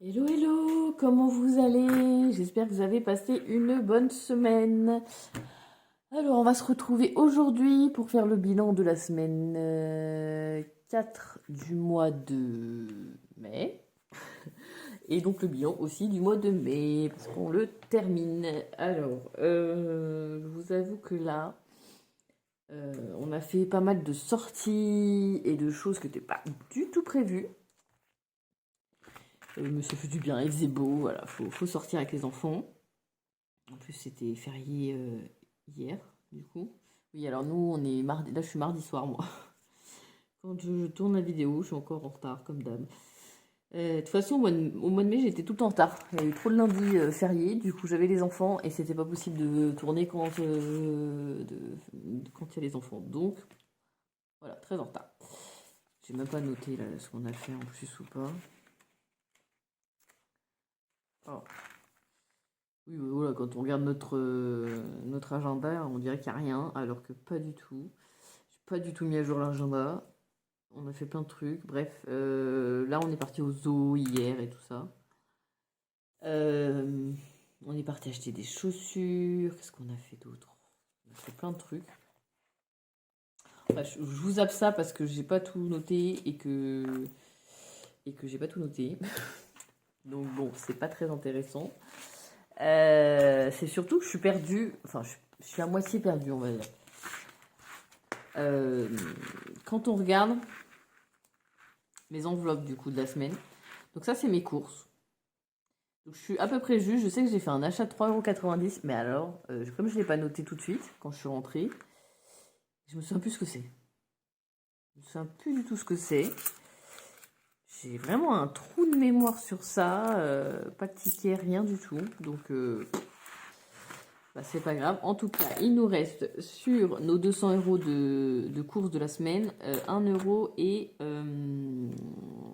Hello, hello, comment vous allez? J'espère que vous avez passé une bonne semaine. Alors, on va se retrouver aujourd'hui pour faire le bilan de la semaine 4 du mois de mai. Et donc le bilan aussi du mois de mai, parce qu'on le termine. Alors, je vous avoue que là, on a fait pas mal de sorties et de choses qui n'étaient pas du tout prévues. Mais ça fait du bien, il faisait beau, voilà, faut sortir avec les enfants. En plus, c'était férié hier, du coup. Oui, alors nous, on est mardi. Là, je suis mardi soir, moi. Quand je tourne la vidéo, je suis encore en retard, comme d'hab. De toute façon, au mois de mai, j'étais tout le temps en retard. Il y a eu trop de lundis fériés, du coup, j'avais les enfants et c'était pas possible de tourner quand il y a les enfants. Donc, voilà, très en retard. J'ai même pas noté là, ce qu'on a fait en plus ou pas. Oh. Oui, voilà, quand on regarde notre agenda, on dirait qu'il n'y a rien, alors que pas du tout. J'ai pas du tout mis à jour l'agenda. On a fait plein de trucs. Bref, là, on est parti au zoo hier et tout ça. Euh, on est parti acheter des chaussures. Qu'est-ce qu'on a fait d'autre? On a fait plein de trucs. Enfin, je vous zappe ça parce que j'ai pas tout noté et que j'ai pas tout noté. Donc bon, c'est pas très intéressant. C'est surtout que je suis perdue. Enfin, je suis à moitié perdue, on va dire. Euh, quand on regarde mes enveloppes du coup de la semaine, donc ça c'est mes courses. Donc je suis à peu près juste, je sais que j'ai fait un achat de 3,90 €, mais alors, comme je ne l'ai pas noté tout de suite quand je suis rentrée, je me souviens plus ce que c'est. Je me souviens plus du tout ce que c'est. J'ai vraiment un trou de mémoire sur ça, pas de ticket, rien du tout. Donc bah, c'est pas grave. En tout cas, il nous reste sur nos 200 € de courses de la semaine, 1 € et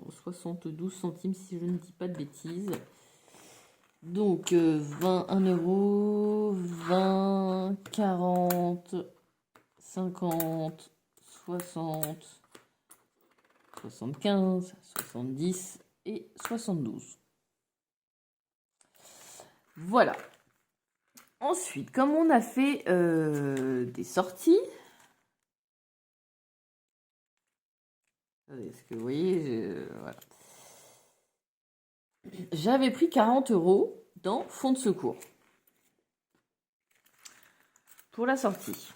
72 centimes si je ne dis pas de bêtises. Donc 1 €, 20, 40, 50, 60, 75, 70 et 72. Voilà. Ensuite, comme on a fait des sorties, est-ce que vous voyez, voilà. J'avais pris 40 € dans fonds de secours pour la sortie.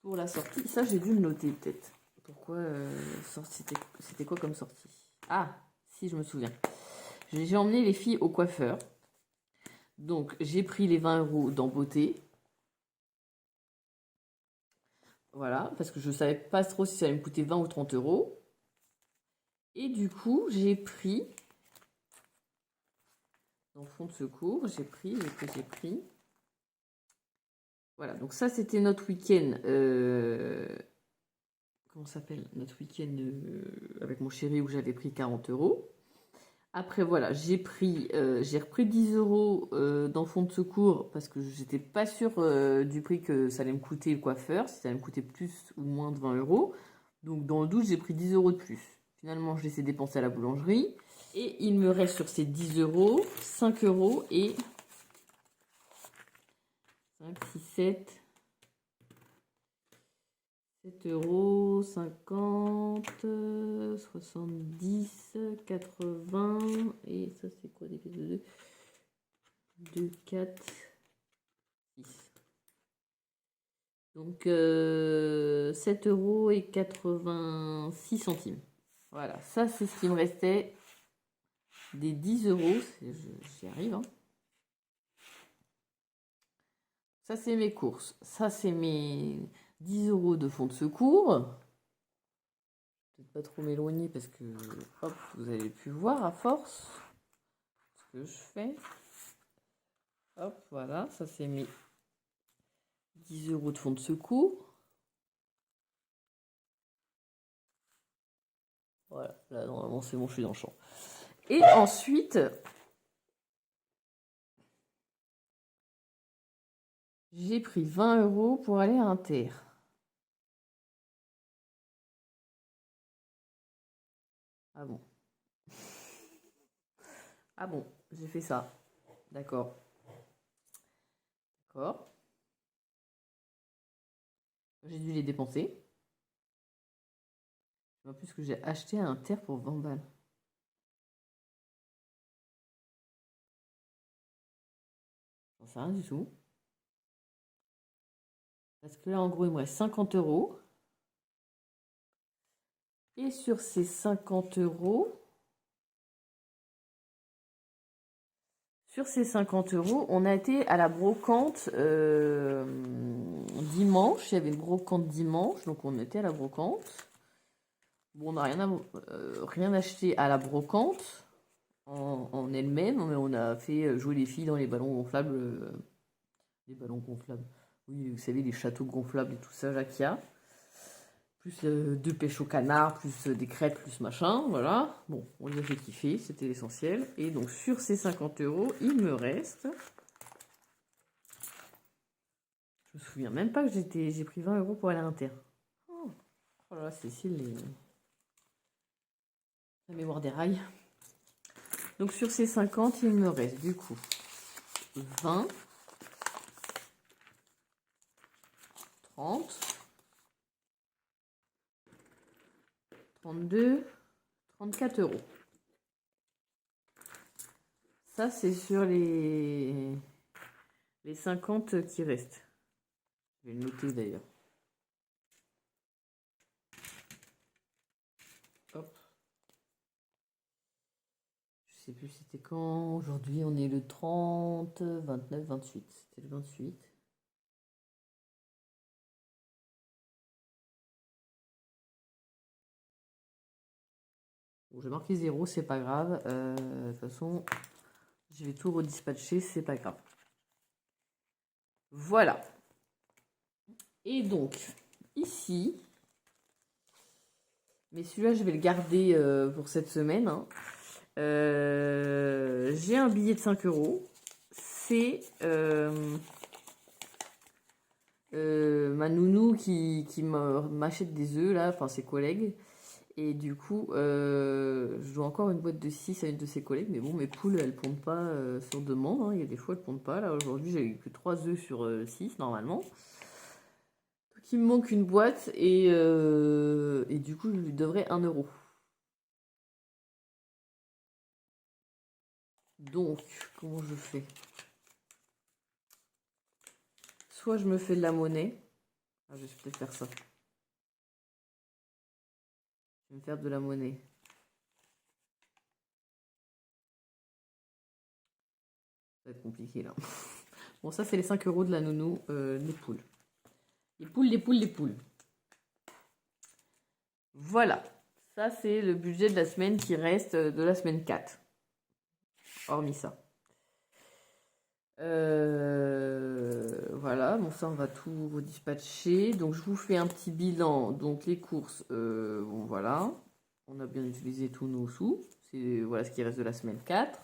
Pour la sortie, ça j'ai dû le noter peut-être. Pourquoi c'était quoi comme sortie? Ah, si je me souviens. J'ai emmené les filles au coiffeur. Donc j'ai pris les 20 € dans beauté. Voilà, parce que je savais pas trop si ça allait me coûter 20 ou 30 €. Et du coup, j'ai pris, dans fond de secours, j'ai pris. Voilà, donc ça c'était notre week-end. Comment ça s'appelle? Notre week-end avec mon chéri où j'avais pris 40 €. Après voilà, j'ai repris 10 € dans fonds de secours parce que j'étais pas sûre du prix que ça allait me coûter le coiffeur, si ça allait me coûter plus ou moins de 20 €. Donc dans le doute, j'ai pris 10 € de plus. Finalement, je les ai dépensés à la boulangerie. Et il me reste sur ces 10 €, 5 € et 5, 6, 7 €, 50, 70, 80, et ça c'est quoi des pièces de 2, 4, 6. Donc 7 € et 86 centimes. Voilà, ça c'est ce qui me restait des 10 €. J'y arrive, hein. Ça c'est mes courses. Ça c'est mes 10 € de fonds de secours. Peut-être pas trop m'éloigner parce que hop, vous avez pu voir à force ce que je fais. Hop, voilà, ça c'est mes 10 € de fonds de secours. Voilà, là normalement c'est bon, je suis dans le champ. Et ensuite, j'ai pris 20 € pour aller à Inter. Ah bon. Ah bon, j'ai fait ça. D'accord. D'accord. J'ai dû les dépenser. En plus que j'ai acheté un terre pour 20 balles. J'en sais rien du tout. Parce que là, en gros, il me reste 50 euros. Et sur ces 50 euros, on a été à la brocante dimanche. Il y avait une brocante dimanche, donc on était à la brocante. Bon, on n'a rien acheté à la brocante en elle-même, mais on a fait jouer les filles dans les ballons gonflables. Les ballons gonflables. Oui, vous savez, les châteaux gonflables et tout ça, Jacquia. Plus deux pêches au canard, plus des crêpes, plus machin, voilà. Bon, on les a fait kiffer, c'était l'essentiel. Et donc, sur ces 50 euros, il me reste... Je me souviens même pas que j'ai pris 20 euros pour aller à l'Inter. Oh, oh là là, Cécile, la mémoire des rails. Donc, sur ces 50, il me reste du coup 20, 30, 32, 34 euros. Ça, c'est sur les 50 qui restent. Je vais le noter d'ailleurs. Hop. Je sais plus c'était quand. Aujourd'hui, on est le 30, 29, 28. C'était le 28. Bon, j'ai marqué 0, c'est pas grave. De toute façon, je vais tout redispatcher, c'est pas grave. Voilà. Et donc, ici, mais celui-là, je vais le garder pour cette semaine. Hein. J'ai un billet de 5 euros. C'est ma nounou qui m'achète des œufs, là, enfin ses collègues. Et du coup, je dois encore une boîte de 6 à une de ses collègues. Mais bon, mes poules, elles pondent pas sur demande. Hein. Il y a des fois, elles pondent pas. Là, aujourd'hui, j'ai eu que 3 œufs sur 6, normalement. Donc, il me manque une boîte. Et du coup, je lui devrais 1 euro. Donc, comment je fais? Soit je me fais de la monnaie. Ah, je vais peut-être faire ça. Je vais me faire de la monnaie. Ça va être compliqué, là. Bon, ça, c'est les 5 euros de la nounou, les poules. Les poules, les poules, les poules. Voilà. Ça, c'est le budget de la semaine qui reste de la semaine 4. Hormis ça. Voilà. Bon, ça, on va tout redispatcher. Donc, je vous fais un petit bilan. Donc, les courses, bon, voilà. On a bien utilisé tous nos sous. C'est voilà ce qui reste de la semaine 4.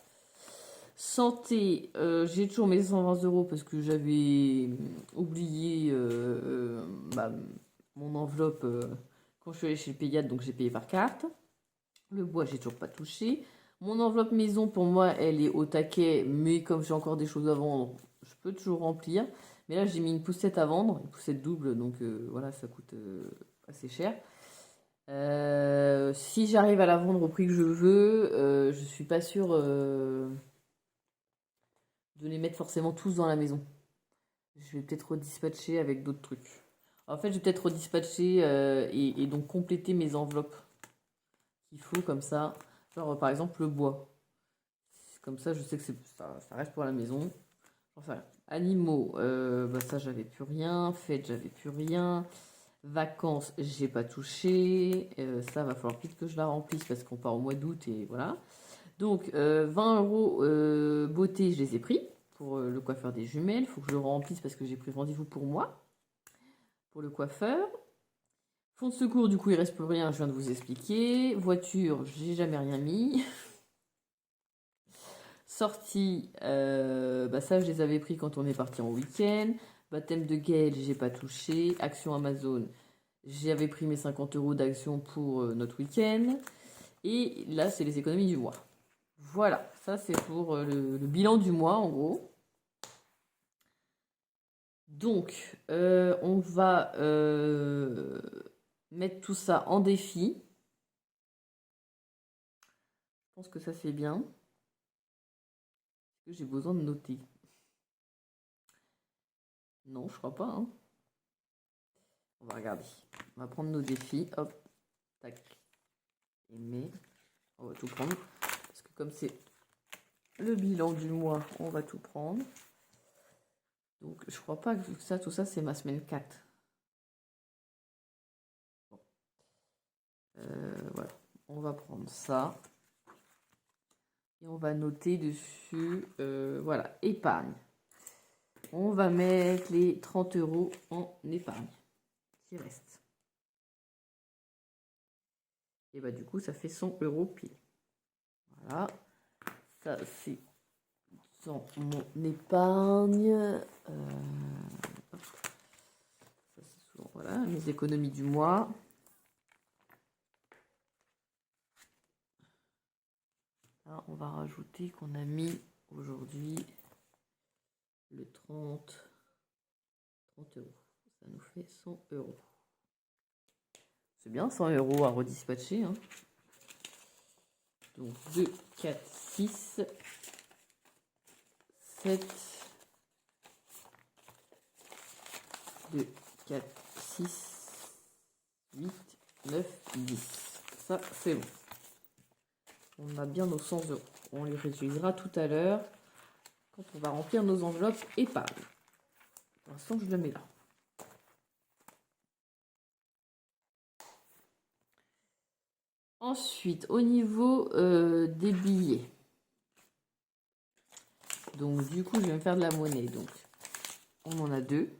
Santé, j'ai toujours mes 120 euros parce que j'avais oublié mon enveloppe quand je suis allée chez le pédiatre, donc j'ai payé par carte. Le bois, j'ai toujours pas touché. Mon enveloppe maison, pour moi, elle est au taquet, mais comme j'ai encore des choses à vendre, je peux toujours remplir. Mais là, j'ai mis une poussette à vendre, une poussette double, donc voilà, ça coûte assez cher. Si j'arrive à la vendre au prix que je veux, je suis pas sûre de les mettre forcément tous dans la maison. Je vais peut-être redispatcher avec d'autres trucs. En fait, je vais peut-être redispatcher et donc compléter mes enveloppes qu'il faut comme ça. Genre, par exemple, le bois. Comme ça, je sais que ça reste pour la maison. Enfin, animaux, ça, j'avais plus rien. Fête, j'avais plus rien. Vacances, j'ai pas touché. Ça, va falloir vite que je la remplisse parce qu'on part au mois d'août et voilà. Donc, 20 euros beauté, je les ai pris pour le coiffeur des jumelles. Il faut que je le remplisse parce que j'ai pris rendez-vous pour moi, pour le coiffeur. Fonds de secours, du coup, il reste plus rien, je viens de vous expliquer. Voiture, j'ai jamais rien mis. Sortie, ça, je les avais pris quand on est parti en week-end. Baptême de Gaël, j'ai pas touché. Action Amazon, j'avais pris mes 50 euros d'action pour notre week-end. Et là, c'est les économies du mois. Voilà, ça c'est pour le bilan du mois en gros. Donc, on va mettre tout ça en défi. Je pense que ça c'est bien. Est-ce que j'ai besoin de noter? Non, je crois pas. Hein. On va regarder. On va prendre nos défis. Hop, tac. Aimer. On va tout prendre. Parce que comme c'est le bilan du mois, on va tout prendre. Donc, je crois pas que ça, tout ça, c'est ma semaine 4. Bon. Voilà. On va prendre ça. Et on va noter dessus, voilà, épargne. On va mettre les 30 € en épargne qui reste. Et bah du coup, ça fait 100 € pile. Voilà. Ça, c'est dans mon épargne. Ça, c'est souvent, voilà, mes économies du mois. Là, on va rajouter qu'on a mis aujourd'hui le 30 €. Ça nous fait 100 €. C'est bien 100 € à redispatcher. Hein. Donc 2, 4, 6, 7, 2, 4, 6, 8, 9, 10. Ça, c'est bon. On a bien nos 100 €. On les réutilisera tout à l'heure quand on va remplir nos enveloppes épargne. Pour l'instant, je le mets là. Ensuite, au niveau des billets. Donc, du coup, je vais me faire de la monnaie. Donc, on en a 2.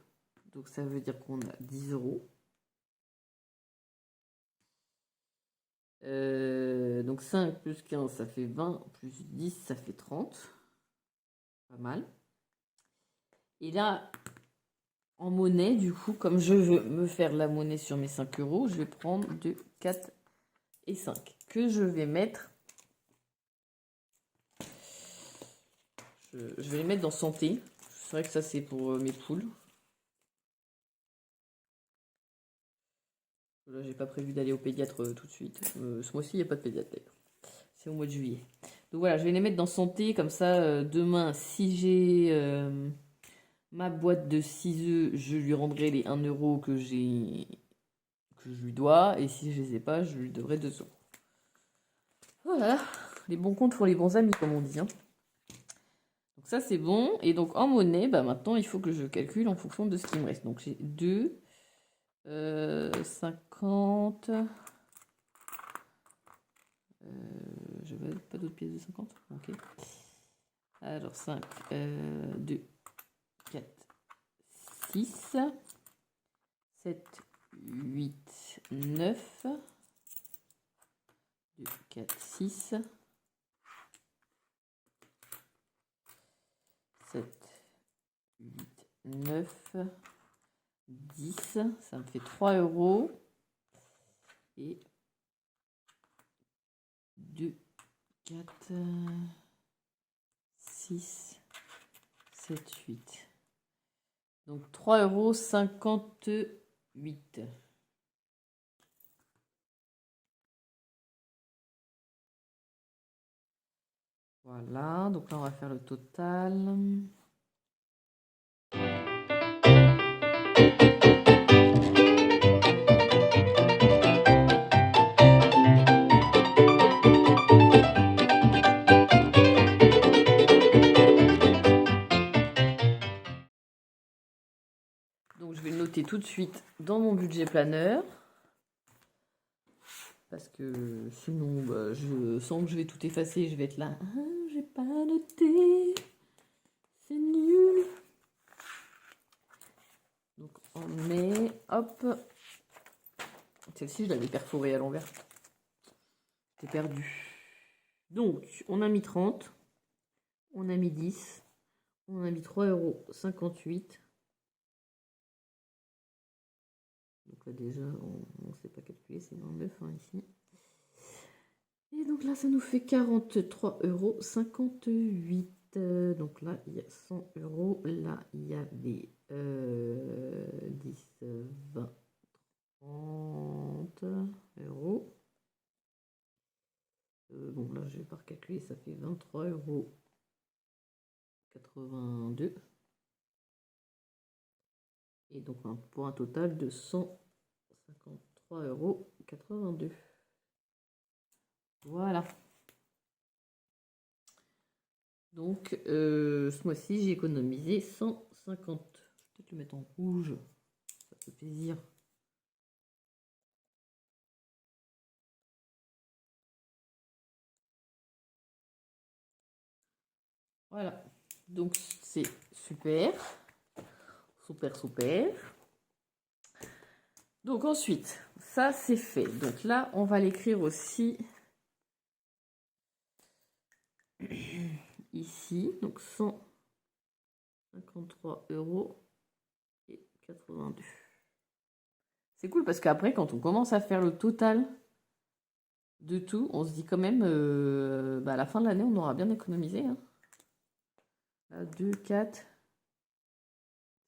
Donc, ça veut dire qu'on a 10 €. Donc 5 plus 15, ça fait 20, plus 10, ça fait 30. Pas mal. Et là, en monnaie, du coup, comme je veux me faire la monnaie sur mes 5 €, je vais prendre 2, 4 et 5. Que je vais mettre... Je vais les mettre dans santé. C'est vrai que ça, c'est pour mes poules. Là, j'ai pas prévu d'aller au pédiatre tout de suite. Ce mois-ci, il n'y a pas de pédiatre d'ailleurs. C'est au mois de juillet. Donc voilà, je vais les mettre dans santé. Comme ça, demain, si j'ai ma boîte de 6 œufs, je lui rendrai les 1 € que je lui dois. Et si je les ai pas, je lui devrai 2 €. Voilà, les bons comptes pour les bons amis, comme on dit. Hein. Donc ça, c'est bon. Et donc en monnaie, bah, maintenant, il faut que je calcule en fonction de ce qui me reste. Donc j'ai 2, 50... je veux pas d'autres pièces de 50. Ok. Alors 5, 2, 4, 6, 7, 8, 9, 2, 4, 6, 7, 8, 9, 10, ça me fait 3 €. Et 2, 4, 6, 7, 8. Donc 3,58 €. Voilà, donc là on va faire le total. Donc je vais le noter tout de suite dans mon budget planeur. Parce que sinon, bah, je sens que je vais tout effacer. Je vais être là. Ah, j'ai pas noté. C'est nul. Donc on met, hop. Celle-ci, je l'avais perforée à l'envers. J'étais perdue. Donc, on a mis 30. On a mis 10. On a mis 3,58 €. Donc là, déjà, on ne sait pas calculer. C'est dans 9 hein, ici. Et donc là, ça nous fait 43,58 €. Donc là, il y a 100 €. Là, il y avait 10, 20, 30 €. Bon, là, je vais pas recalculer, ça fait 23,82 €. Et donc, pour un total de 153,82 €. Voilà. Donc, ce mois-ci, j'ai économisé 150. Je vais peut-être le mettre en rouge. Ça fait plaisir. Voilà. Donc, c'est super. Super, super. Donc, ensuite, ça, c'est fait. Donc là, on va l'écrire aussi ici. Donc, 153,82 €. C'est cool parce qu'après, quand on commence à faire le total de tout, on se dit quand même, à la fin de l'année, on aura bien économisé. Hein. Là, 2, 4,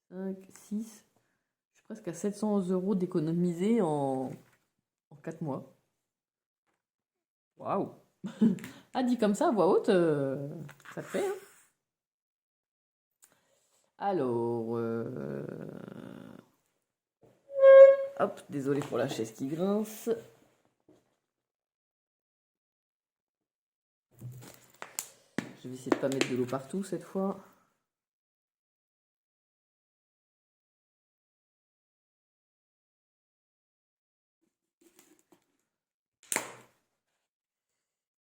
5, 6. Je suis presque à 700 € d'économiser en 4 mois. Waouh! Ah, dit comme ça, à voix haute, ça le fait. Hein. Alors, hop, désolé pour la chaise qui grince. Je vais essayer de pas mettre de l'eau partout cette fois.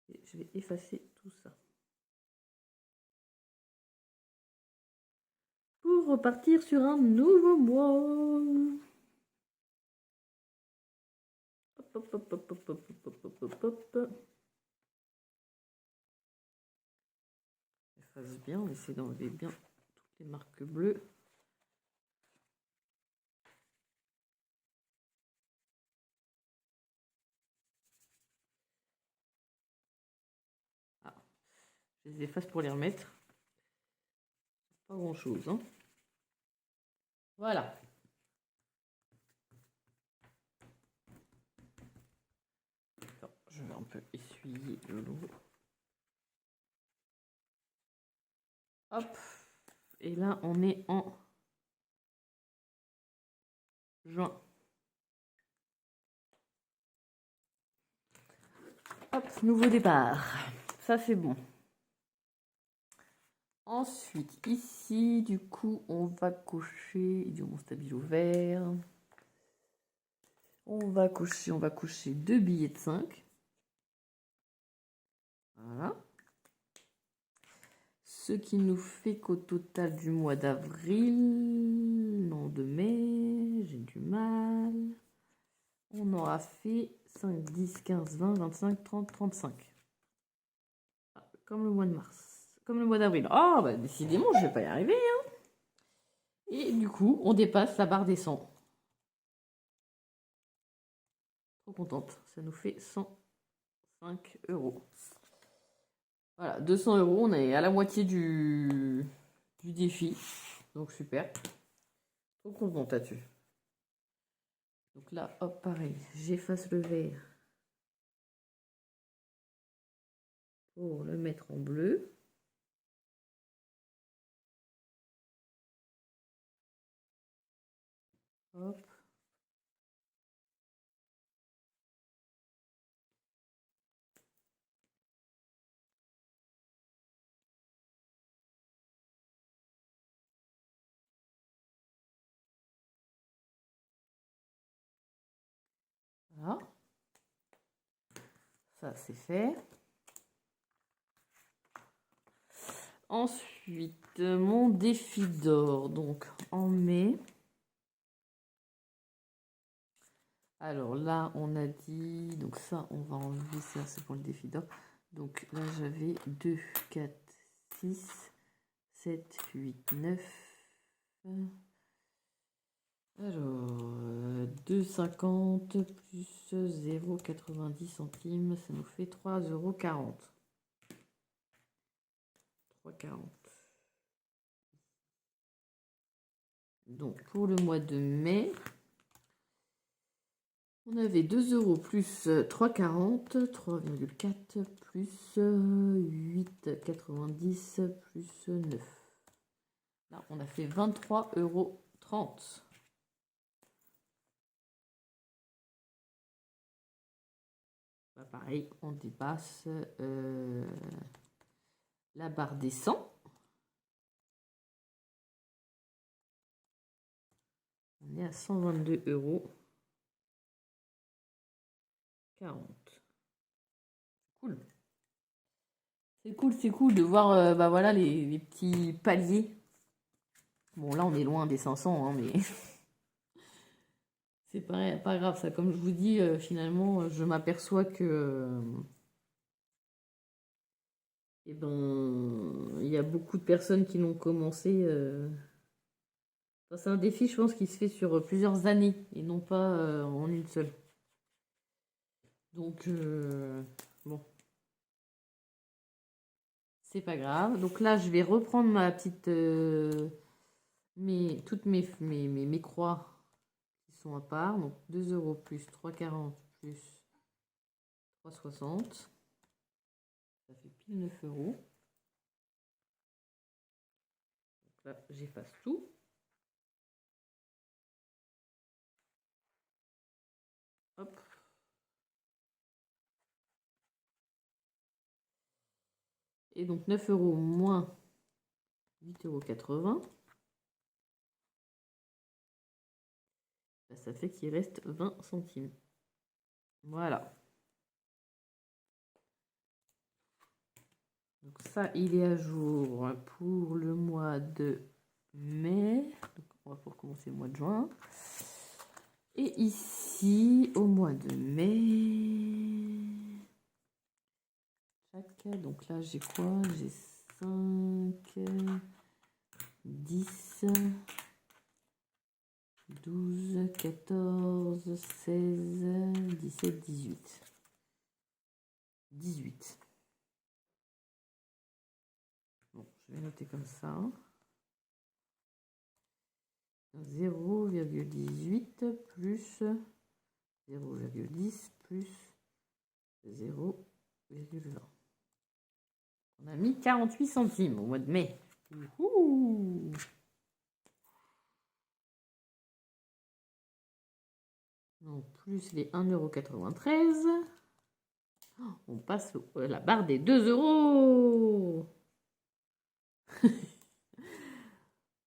Et je vais effacer tout ça. Pour repartir sur un nouveau mois. Hop, hop, hop, hop, hop, hop, hop, hop, hop, hop. Efface bien, on essaie d'enlever bien toutes les marques bleues. Ah, je les efface pour les remettre. Pas grand chose, hein. Voilà. Attends, je vais un peu essuyer le l'eau. Hop. Et là, on est en juin. Hop, nouveau départ. Ça, c'est bon. Ensuite, ici, du coup, on va cocher mon stabilo vert. On va cocher 2 billets de 5. Voilà. Ce qui nous fait qu'au total du mois d'avril, non de mai, j'ai du mal. On aura fait 5, 10, 15, 20, 25, 30, 35. Ah, comme le mois de mars. Comme le mois d'avril. Ah, bah décidément, je vais pas y arriver. Hein. Et du coup, on dépasse la barre des 100. Trop contente. Ça nous fait 105 €. Voilà, 200 €. On est à la moitié du défi. Donc super. Trop contente là-dessus. Donc là, hop, pareil. J'efface le vert pour le mettre en bleu. Hop. Voilà. Ça, c'est fait. Ensuite, mon défi d'or. Donc, en mai. Alors là, on a dit... Donc ça, on va enlever ça. C'est pour le défi d'or. Donc là, j'avais 2, 4, 6, 7, 8, 9... Alors, 2,50 plus 0,90 centimes, ça nous fait 3,40 €. 3,40. Donc, pour le mois de mai, on avait 2 € plus 3,40, 3,4 plus 8,90 plus 9. Là, on a fait 23,30 €. Bah, pareil, on dépasse la barre des 100. On est à 122,40 €. Cool. C'est cool de voir bah voilà, les petits paliers. Bon, là, on est loin des 500, hein, mais c'est pas grave. Ça, comme je vous dis, finalement, je m'aperçois que eh ben, il y a beaucoup de personnes qui l'ont commencé. Enfin, c'est un défi, je pense, qui se fait sur plusieurs années et non pas en une seule. Donc, bon, c'est pas grave. Donc là, je vais reprendre ma petite, toutes mes croix qui sont à part. Donc 2 € plus 3,40 plus 3,60. Ça fait pile 9 €. Donc là, j'efface tout. Hop. Et donc 9 € moins 8,80 €. Bah, ça fait qu'il reste 20 centimes. Voilà. Donc ça, il est à jour pour le mois de mai. Donc on va pouvoir commencer le mois de juin. Et ici, au mois de mai... Donc là, j'ai quoi? J'ai 5, 10, 12, 14, 16, 17, 18. 18. Bon, je vais noter comme ça. 0,18 plus 0,10 plus 0,20. On a mis 48 centimes au mois de mai. Ouhou. Donc, plus les 1,93 €. On passe la barre des 2 €.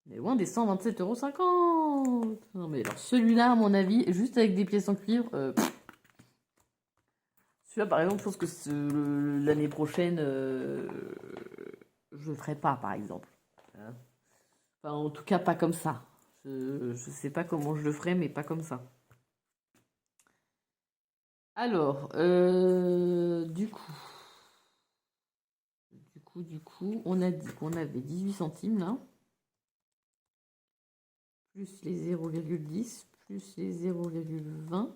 On est loin des 127,50 €. Non, mais alors celui-là, à mon avis, juste avec des pièces en cuivre. Celui-là, par exemple, je pense que l'année prochaine, je le ferai pas, par exemple. Hein. Enfin, en tout cas, pas comme ça. Je sais pas comment je le ferai, mais pas comme ça. Alors, du coup, on a dit qu'on avait 18 centimes là, plus les 0,10, plus les 0,20,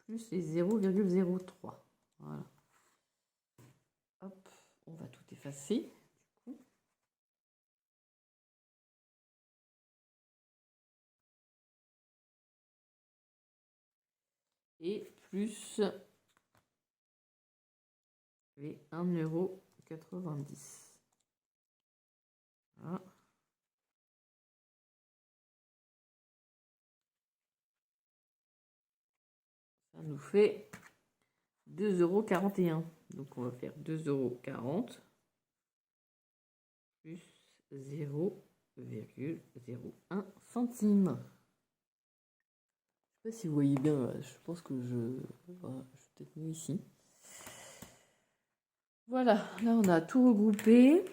plus les 0,03. Voilà. Hop, on va tout effacer. Du coup. Et plus les 1,90 €. Voilà. Ça nous fait 2,41 €. Donc on va faire 2,40 € plus 0,01 centime. Je sais pas si vous voyez bien, je pense que voilà, je suis peut-être mieux ici. Voilà, là on a tout regroupé.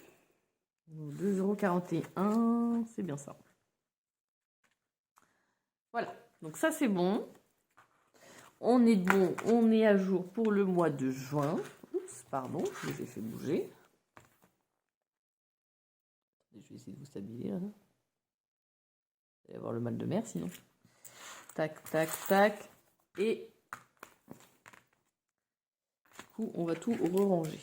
2,41 €, c'est bien ça. Voilà, donc ça c'est bon. On est bon, on est à jour pour le mois de juin. Oups, pardon, je les ai fait bouger. Je vais essayer de vous stabiliser là. Vous allez avoir le mal de mer sinon. Tac, tac, tac. Et du coup, on va tout re-ranger.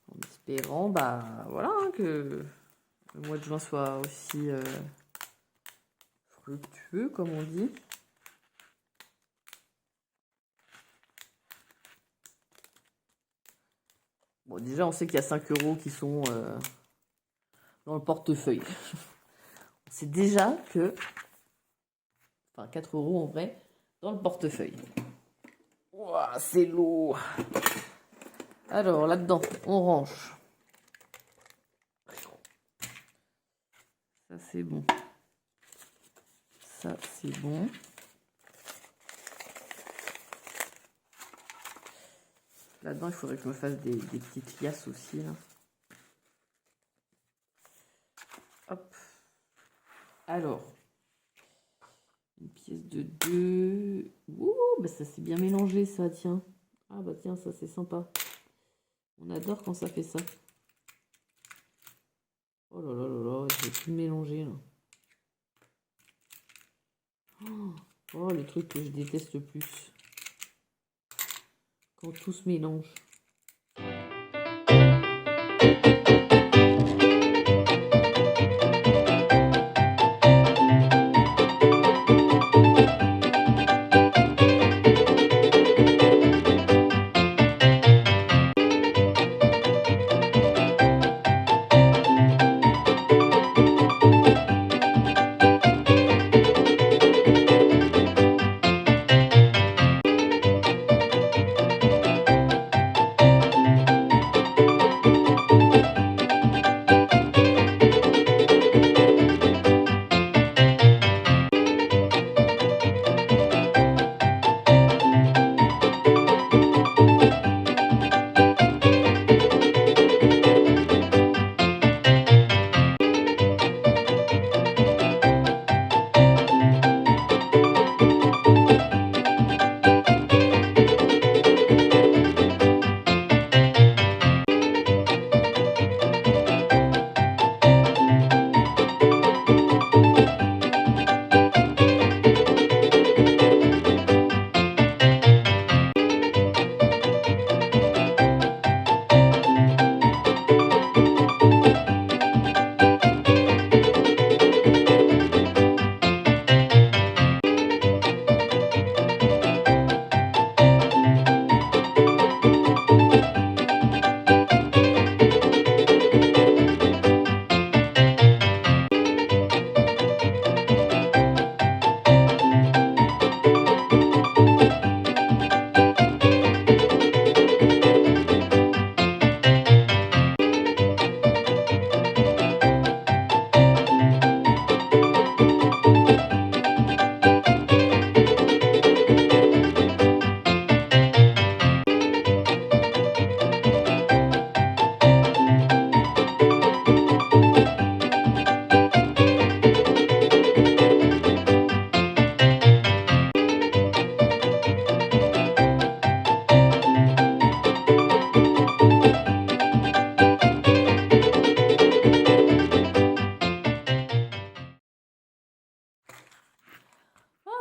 En espérant, voilà, hein, que le mois de juin soit aussi fructueux, comme on dit. Bon, déjà, on sait qu'il y a 5 € qui sont dans le portefeuille. On sait déjà que... Enfin, 4 € en vrai, dans le portefeuille. Ouah, c'est lourd. Alors, là-dedans, on range. Ça, c'est bon. Ça, c'est bon. Là-dedans, il faudrait que je me fasse des petites liasses aussi. Là. Hop. Alors, une pièce de 2. Ouh, bah ça s'est bien mélangé, ça, tiens. Ah bah tiens, ça, c'est sympa. On adore quand ça fait ça. Oh là là là là, je vais tout mélanger, là. Oh, le truc que je déteste le plus. Quand tout se mélange.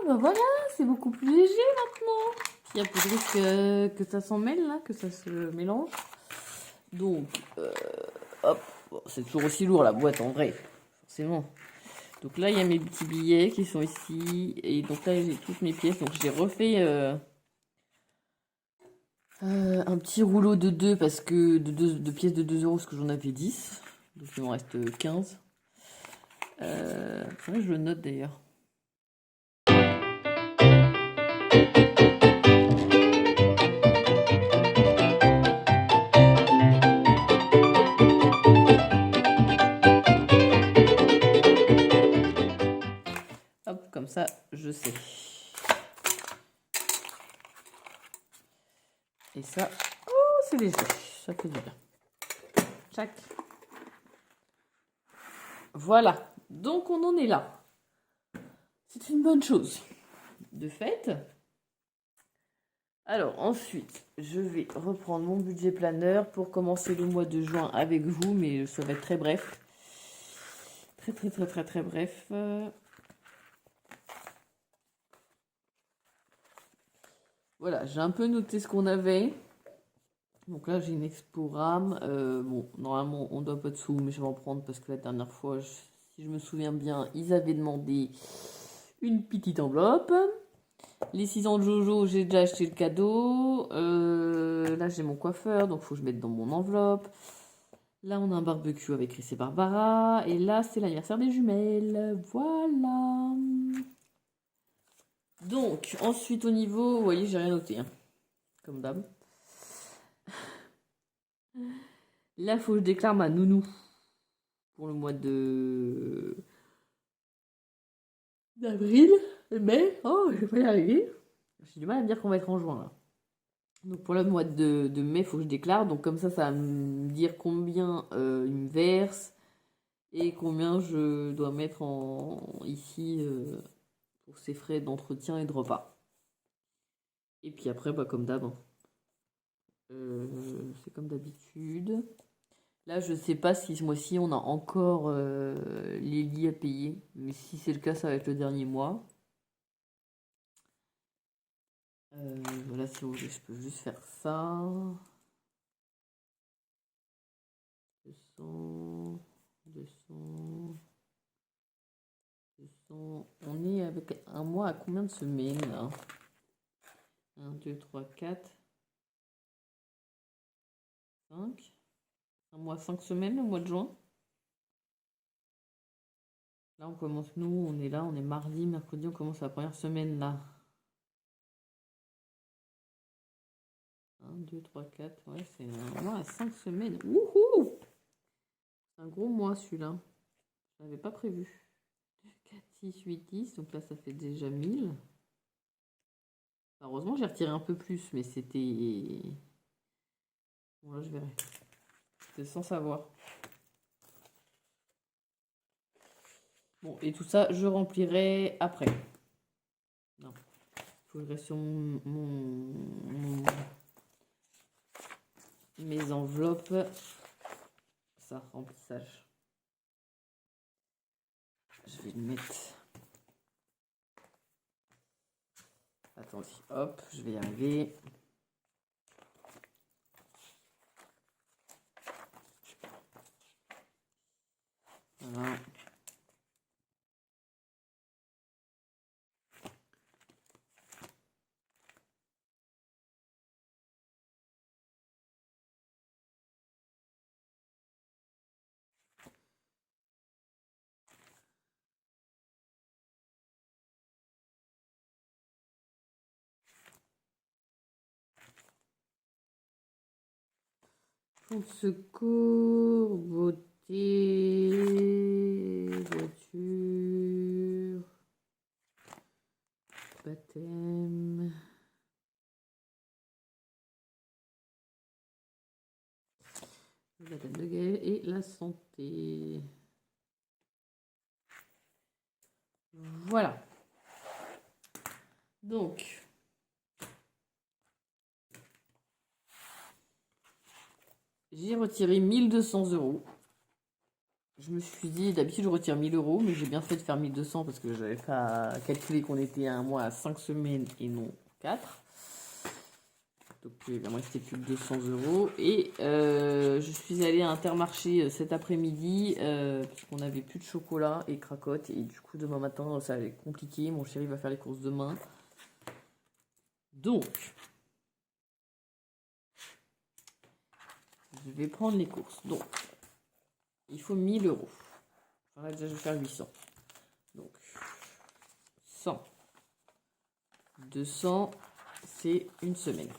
Bah voilà, c'est beaucoup plus léger maintenant. Il y a plus de risque que ça s'en mêle, là, que ça se mélange. Donc, hop, bon, c'est toujours aussi lourd la boîte en vrai, forcément. Donc là, il y a mes petits billets qui sont ici. Et donc là, j'ai toutes mes pièces. Donc j'ai refait un petit rouleau de 2 parce que de pièces de 2 € parce que j'en avais 10. Donc il m'en reste 15. Faudrait que je le note d'ailleurs. Hop, comme ça, je sais. Et ça, oh, c'est léger. Ça fait du bien. Tchac. Voilà. Donc, on en est là. C'est une bonne chose. De fait. Alors, ensuite, je vais reprendre mon budget planeur pour commencer le mois de juin avec vous, mais ça va être très bref. très bref. Voilà, j'ai un peu noté ce qu'on avait. Donc là, j'ai une expo RAM. Bon, normalement, on doit pas de sous, mais je vais en prendre parce que la dernière fois, si je me souviens bien, ils avaient demandé une petite enveloppe. Les 6 ans de Jojo, j'ai déjà acheté le cadeau. Là, j'ai mon coiffeur, donc il faut que je mette dans mon enveloppe. Là, on a un barbecue avec Chris et Barbara. Et là, c'est l'anniversaire des jumelles. Voilà. Donc, ensuite, au niveau... Vous voyez, j'ai rien noté, hein, comme d'hab. Là, il faut que je déclare ma nounou pour le mois de... d'avril. Mai. Oh, je vais pas y arriver. J'ai du mal à me dire qu'on va être en juin, là. Donc pour le mois de mai, il faut que je déclare. Donc comme ça va me dire combien il me verse et combien je dois mettre ici pour ces frais d'entretien et de repas. Et puis après, bah, comme d'hab, hein. C'est comme d'habitude. Là, je sais pas si ce mois-ci, on a encore les lits à payer. Mais si c'est le cas, ça va être le dernier mois. Voilà, si vous voulez, je peux juste faire ça. 200, 200, 200. On est avec un mois à combien de semaines là? 1, 2, 3, 4, 5. Un mois, 5 semaines, le mois de juin. Là, on commence, nous, on est là, on est mardi, mercredi, on commence la première semaine là. 1, 2, 3, 4, ouais, c'est un mois à 5 semaines. Wouhou! C'est un gros mois celui-là. Je l'avais pas prévu. 4, 6, 8, 10, donc là, ça fait déjà 1000. Heureusement, j'ai retiré un peu plus, mais c'était... Bon, là, je verrai. C'est sans savoir. Bon, et tout ça, je remplirai après. Non. Il faut que je reste sur mes enveloppes. Ça, remplissage. Je vais le mettre. Attendez, hop, je vais y arriver. Voilà. Fonds de secours, beauté, voiture, baptême. Le baptême de Gaël et la santé. Voilà. Donc, j'ai retiré 1200 euros. Je me suis dit, d'habitude je retire 1000 euros, mais j'ai bien fait de faire 1200 parce que j'avais pas calculé qu'on était à un mois à 5 semaines et non 4. Donc il va me rester plus que 200 euros. Et je suis allée à Intermarché cet après-midi puisqu'on n'avait plus de chocolat et cracotte. Et du coup, demain matin, ça allait être compliqué. Mon chéri va faire les courses demain. Donc, je vais prendre les courses. Donc, il faut 1000 euros. Enfin, là, déjà, je vais faire 800. Donc, 100. 200, c'est une semaine.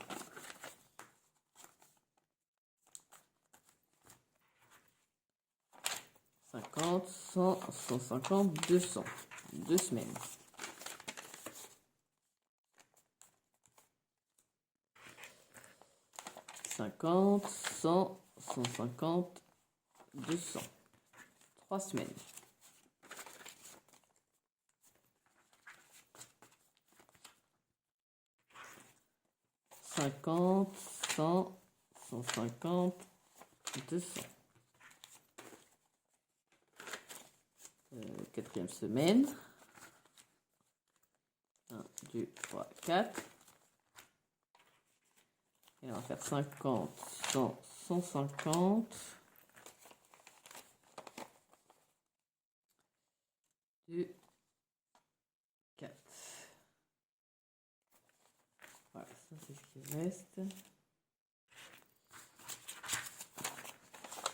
Cinquante, 100, 150, 200. 2 semaines. Cinquante, 100, 150, 200. 3 semaines. 50, 100, 150, 200. quatrième semaine. 1, 2, 3, 4. Et on va faire 50, 100, 150. 2, 4. Voilà, ça c'est ce qui reste.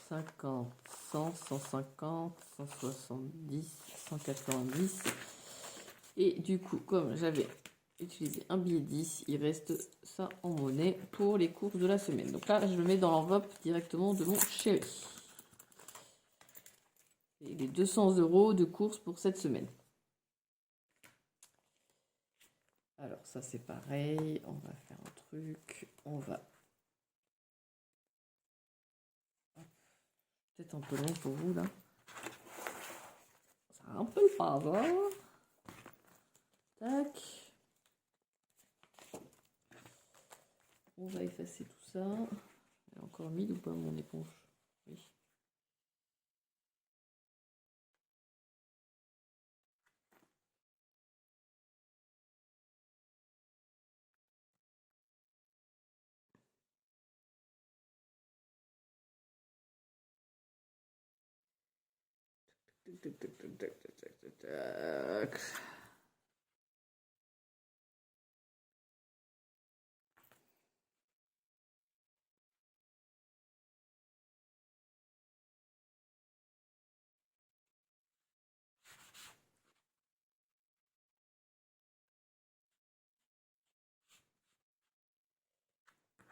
50, 100, 150, 170, 190. Et du coup, comme j'avais utilisé un billet 10, il reste ça en monnaie pour les courses de la semaine. Donc là, je le mets dans l'enveloppe directement de mon chéri. Et les 200 € de courses pour cette semaine. Alors ça c'est pareil, on va faire un truc, on va... Peut-être un peu long pour vous là. C'est un peu le bazar. Tac. On va effacer tout ça. Elle est encore humide ou pas mon éponge? Oui. Tac, tac, tac, tac, tac, tac, tac, tac.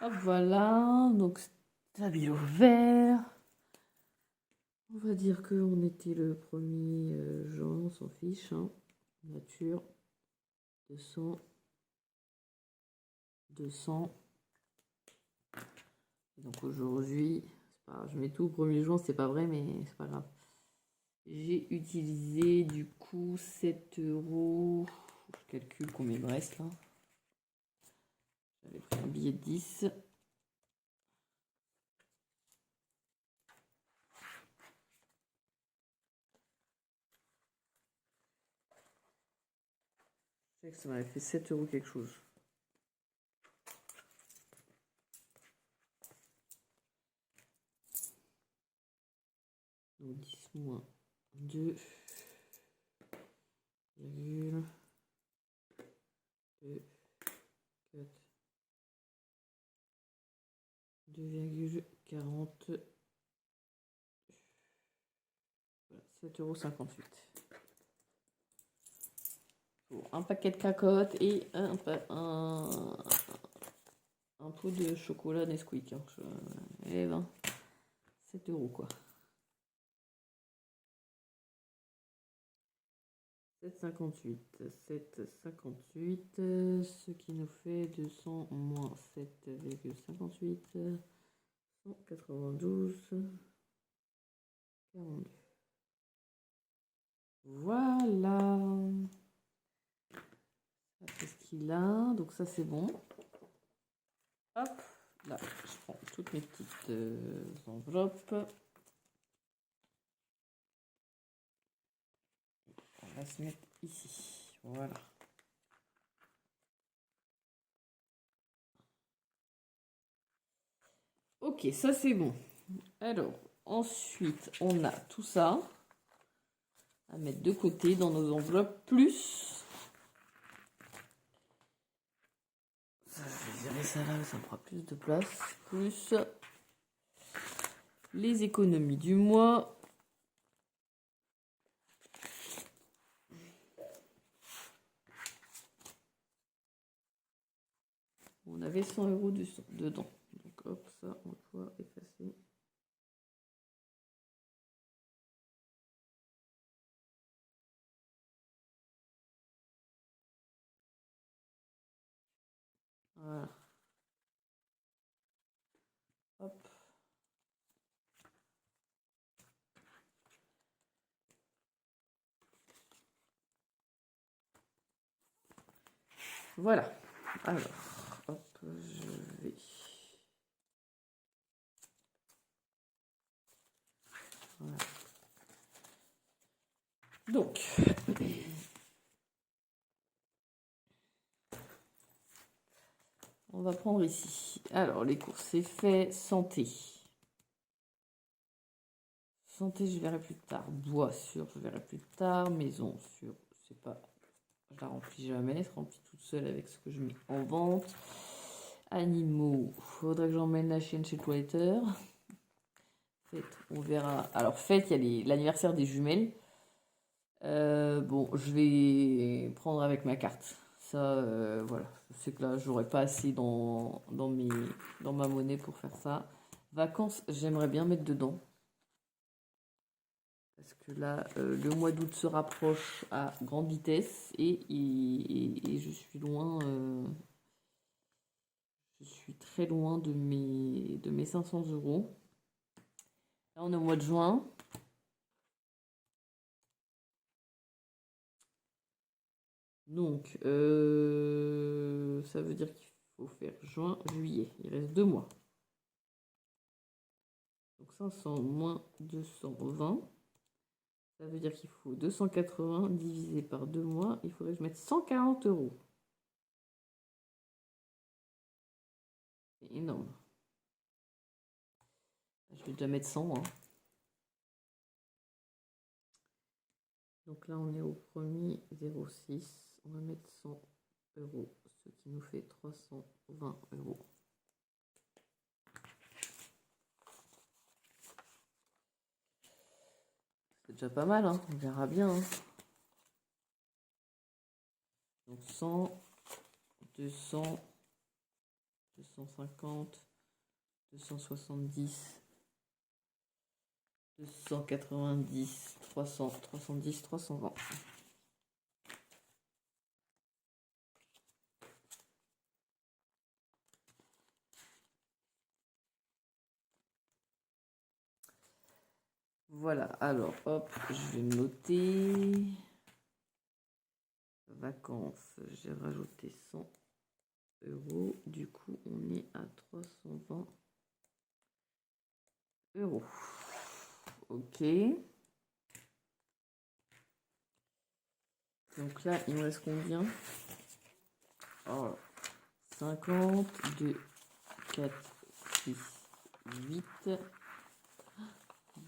Hop, voilà. Donc, stabilo vert. On va dire qu'on était le 1er juin, on s'en fiche. Hein. Nature. 200. 200. Donc aujourd'hui, je mets tout au 1er juin, c'est pas vrai, mais c'est pas grave. J'ai utilisé du coup 7 €. Je calcule combien il me reste là. J'avais pris un billet de 10. Je sais que ça m'avait fait 7 € quelque chose. Donc 10 moins 2, 2, 4, 2,40. Voilà, 7,58 € pour un paquet de cacahuètes et un pot de chocolat Nesquik. Hein. Et ben, 7 € quoi. 7,58. 7,58. Ce qui nous fait 200 moins 7,58. 192. 42. Voilà. C'est ce qu'il a. Donc ça c'est bon. Hop. Là, je prends toutes mes petites enveloppes. On va se mettre ici. Voilà. Ok, ça c'est bon. Alors, ensuite, on a tout ça à mettre de côté dans nos enveloppes, plus... Ça, je vais virer ça là, ça me fera plus de place. Plus les économies du mois. On avait 100 € dedans. Donc hop, ça, on va pouvoir effacer. Voilà. Hop. Voilà. Alors, hop, je vais... Voilà. Donc, on va prendre ici. Alors, les courses, c'est fait. Santé. Santé, je verrai plus tard. Bois sûr, je verrai plus tard. Maison sûr, je sais pas. Je la remplis jamais. Elle se remplit toute seule avec ce que je mets en vente. Animaux, faudrait que j'emmène la chienne chez le toiletteur. Fête, on verra. Alors, fête, il y a l'anniversaire des jumelles. Bon, je vais prendre avec ma carte. Ça, voilà. Je sais que là, j'aurais pas assez dans ma monnaie pour faire ça. Vacances, j'aimerais bien mettre dedans. Parce que là, le mois d'août se rapproche à grande vitesse et je suis loin. Je suis très loin de mes 500 euros. Là, on est au mois de juin. Donc, ça veut dire qu'il faut faire juin, juillet. Il reste 2 mois. Donc 500 moins 220. Ça veut dire qu'il faut 280 divisé par 2 mois. Il faudrait que je mette 140 euros. C'est énorme. Je vais déjà mettre 100. Hein. Donc là, on est au premier 0,6. On va mettre 100 euros, ce qui nous fait 320 euros. C'est déjà pas mal, hein. On verra bien. Hein. Donc 100, 200, 250, 270, 290, 300, 310, 320. Voilà, alors hop, je vais noter. Vacances, j'ai rajouté 100 euros. Du coup, on est à 320 euros. Ok. Donc là, il me reste combien? Oh, 50, 2, 4, 6, 8,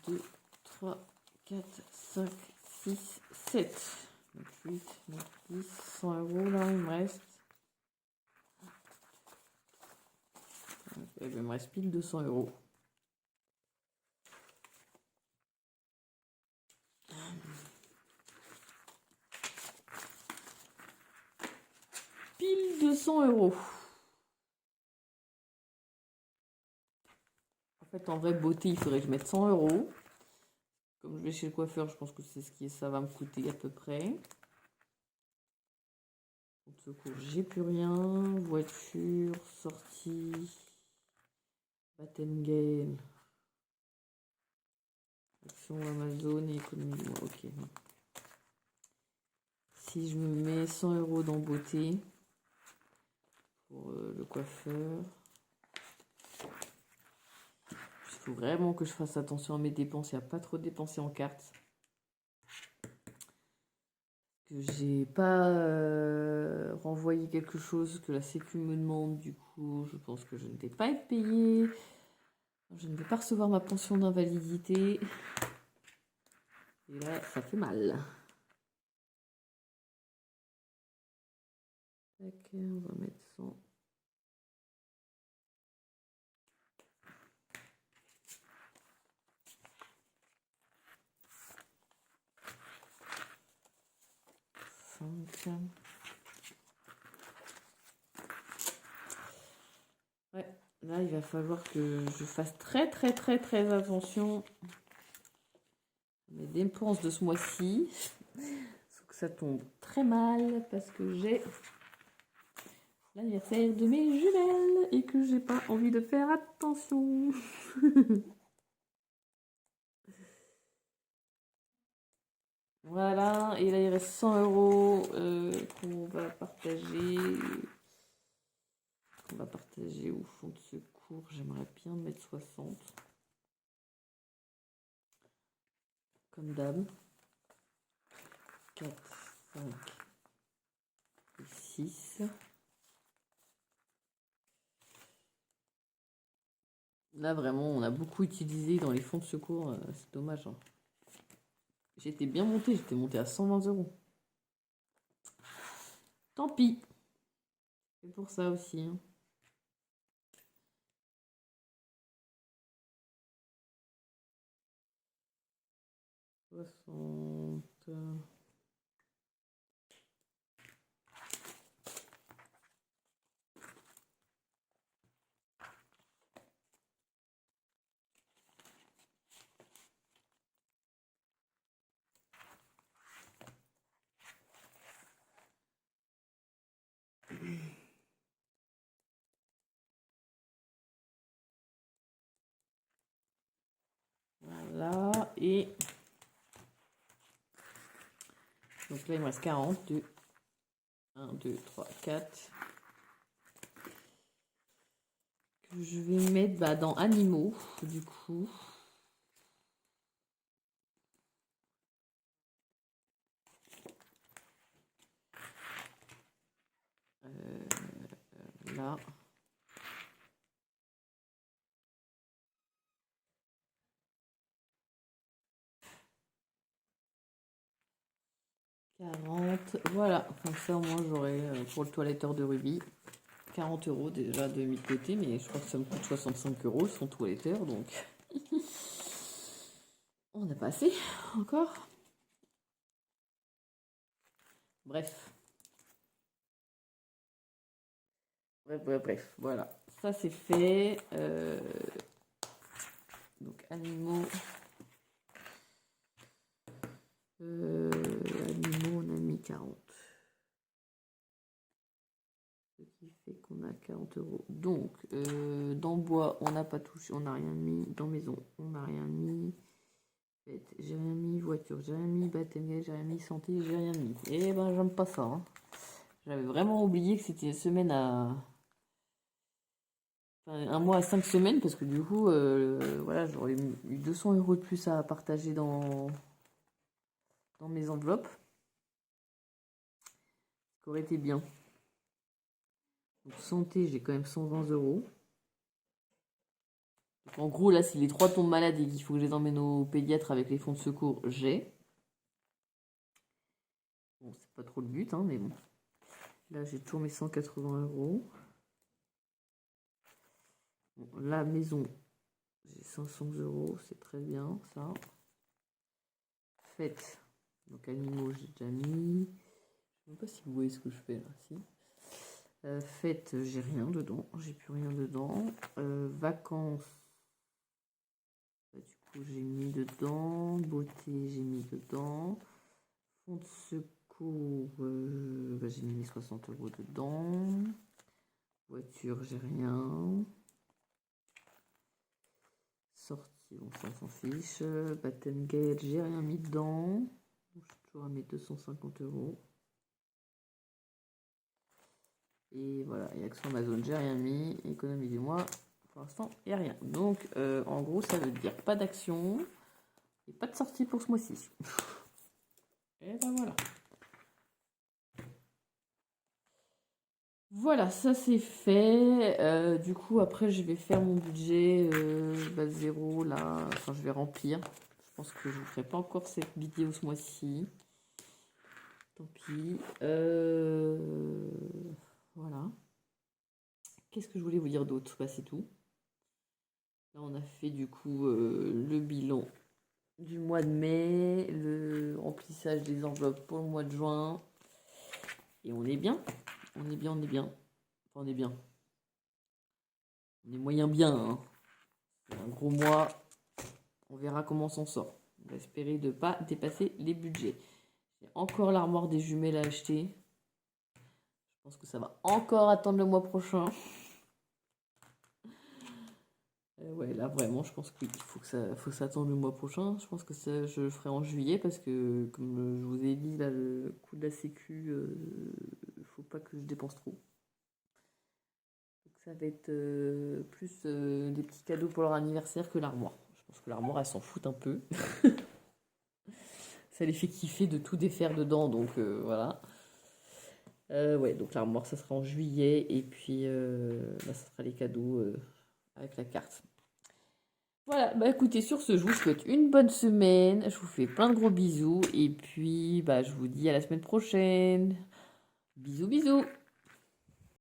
2, 3, 4, 5, 6, 7. Donc 8, 9, 10, 100 euros là, il me reste. Il me reste pile 200 euros. Pile 200 euros. En fait, en vrai, beauté, il faudrait que je mette 100 euros. Comme je vais chez le coiffeur, je pense que c'est ce qui ça va me coûter à peu près. Compte secours, j'ai plus rien. Voiture, sortie, Batengale, action Amazon et économie du mois. Ok. Si je me mets 100 euros dans beauté pour le coiffeur, il faut vraiment que je fasse attention à mes dépenses et à pas trop dépenser en carte. Que j'ai pas renvoyé quelque chose que la Sécu me demande, du coup je pense que je ne vais pas être payée, je ne vais pas recevoir ma pension d'invalidité et là ça fait mal. Tac, on va mettre 100. Ouais, là il va falloir que je fasse très attention à mes dépenses de ce mois-ci. Sauf que ça tombe très mal parce que j'ai l'anniversaire de mes jumelles et que j'ai pas envie de faire attention. Voilà, et là il reste 100 euros qu'on va partager. On va partager au fond de secours. J'aimerais bien mettre 60. Comme d'hab. 4, 5 et 6. Là, vraiment, on a beaucoup utilisé dans les fonds de secours. C'est dommage. Hein. J'étais bien montée. J'étais montée à 120 euros. Tant pis. C'est pour ça aussi. Hein. Voilà, et donc là il me reste 42. 1, 2, 3, 4. Que je vais mettre dans animaux, du coup. Là. Voilà, comme ça au moins j'aurai pour le toiletteur de Ruby 40 euros déjà de mis de côté, mais je crois que ça me coûte 65 euros son toiletteur, donc on n'a pas assez encore. Bref, voilà, ça c'est fait. Donc animaux. Animaux, on a mis 40. Ce qui fait qu'on a 40 euros. Donc, dans bois, on n'a pas touché, on n'a rien mis. Dans maison, on n'a rien mis. J'ai rien mis. Voiture, j'ai rien mis. Baptême, j'ai rien mis. Santé, j'ai rien mis. Eh ben, j'aime pas ça. Hein. J'avais vraiment oublié que c'était une semaine à. Enfin, un mois à 5 semaines, parce que du coup, voilà, j'aurais eu 200 euros de plus à partager dans mes enveloppes. Ce qui aurait été bien. Donc, santé, j'ai quand même 120 euros. Donc, en gros, là, si les 3 tombent malades et qu'il faut que je les emmène au pédiatre avec les fonds de secours, j'ai. Bon, c'est pas trop le but, hein, mais bon. Là, j'ai toujours mes 180 euros. Bon, la maison, j'ai 500 euros, c'est très bien, ça. Fête, donc animaux, j'ai déjà mis. Je ne sais pas si vous voyez ce que je fais là, si. Fête, j'ai rien dedans, j'ai plus rien dedans. Vacances, du coup, j'ai mis dedans. Beauté, j'ai mis dedans. Fonds de secours, j'ai mis mes 60 euros dedans. Voiture, j'ai rien. Sortie, bon, ça on s'en fiche. Baptême Gate, j'ai rien mis dedans. Donc, je suis toujours à mes 250 euros. Et voilà, et Action Amazon, j'ai rien mis. Économie du mois, pour l'instant, il n'y a rien. Donc, en gros, ça veut dire pas d'action et pas de sortie pour ce mois-ci. Et ben voilà. Voilà, ça c'est fait. Du coup, après, je vais faire mon budget base 0 là. Enfin, je vais remplir. Je pense que je ne ferai pas encore cette vidéo ce mois-ci. Tant pis. Voilà. Qu'est-ce que je voulais vous dire d'autre? Bah, c'est tout. Là, on a fait du coup le bilan du mois de mai, le remplissage des enveloppes pour le mois de juin. Et on est bien. On est bien, on est bien. Enfin, on est bien. On est moyen bien. Hein. C'est un gros mois. On verra comment on s'en sort. On va espérer de ne pas dépasser les budgets. J'ai encore l'armoire des jumelles à acheter. Je pense que ça va encore attendre le mois prochain. Ouais, là vraiment, je pense qu'il faut que ça attende le mois prochain. Je pense que ça, je le ferai en juillet parce que, comme je vous ai dit, là, le coût de la sécu, faut pas que je dépense trop. Donc ça va être plus des petits cadeaux pour leur anniversaire que l'armoire. Je pense que l'armoire, elle s'en fout un peu. Ça les fait kiffer de tout défaire dedans, donc voilà. Ouais, donc l'armoire, ça sera en juillet, et puis bah, ça sera les cadeaux avec la carte. Voilà, bah écoutez, sur ce, je vous souhaite une bonne semaine, je vous fais plein de gros bisous, et puis bah je vous dis à la semaine prochaine. Bisous, bisous.